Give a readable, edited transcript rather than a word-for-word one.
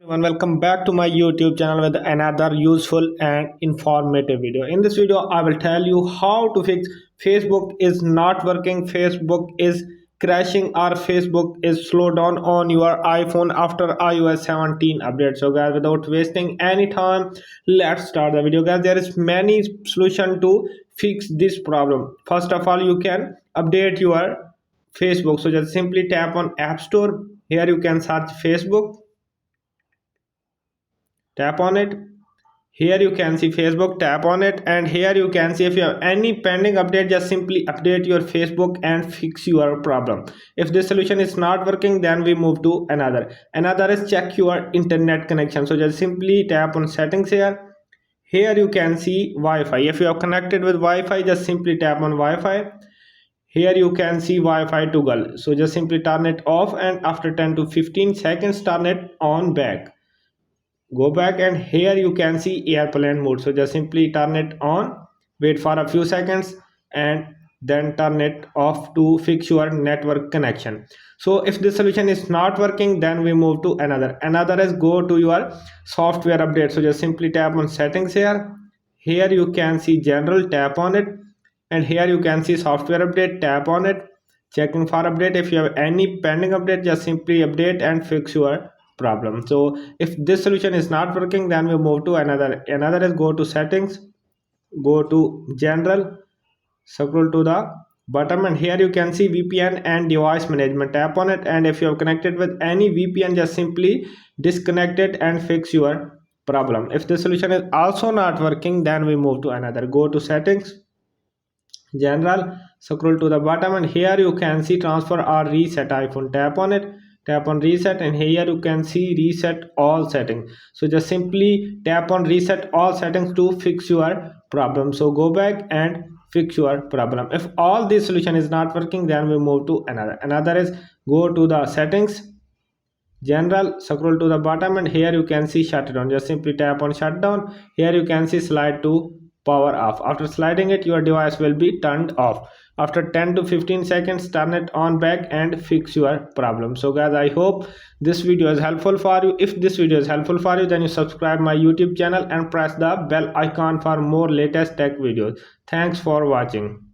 Everyone, welcome back to my YouTube channel with another useful and informative video. In this video I will tell you how to fix Facebook is not working, Facebook is crashing, or Facebook is slow down on your iPhone after iOS 17 update. So guys, without wasting any time, let's start the video. Guys, there is many solution to fix this problem. First of all, you can update your Facebook. So just simply tap on App Store. Here you can search Facebook, tap on it. Here you can see Facebook, tap on it, and here you can see if you have any pending update, just simply update your Facebook and fix your problem. If this solution is not working, then we move to another is check your internet connection. So just simply tap on settings. Here you can see Wi-Fi. If you are connected with Wi-Fi, just simply tap on Wi-Fi. Here you can see Wi-Fi toggle, so just simply turn it off, and after 10 to 15 seconds turn it on back. Go back, and here you can see airplane mode, so just simply turn it on, wait for a few seconds, and then turn it off to fix your network connection. So if this solution is not working, then we move to another is go to your software update. So just simply tap on settings. Here you can see general, tap on it, and here you can see software update, tap on it. Checking for update. If you have any pending update, just simply update and fix your problem. So if this solution is not working, then we move to another is go to settings, go to general, scroll to the bottom, and here you can see VPN and device management, tap on it. And if you have connected with any VPN, just simply disconnect it and fix your problem. If the solution is also not working, then we move to go to settings, general, scroll to the bottom, and here you can see transfer or reset iPhone, tap on it, tap on reset, and here you can see reset all settings. So just simply tap on reset all settings to fix your problem. So go back and fix your problem. If all this solution is not working, then we move to another is go to the settings, general, scroll to the bottom, and here you can see shutdown. Just simply tap on shutdown. Here you can see slide to power off. After sliding it, your device will be turned off. After 10 to 15 seconds, turn it on back and fix your problem. So guys, I hope this video is helpful for you. If this video is helpful for you, then you subscribe my YouTube channel and press the bell icon for more latest tech videos. Thanks for watching.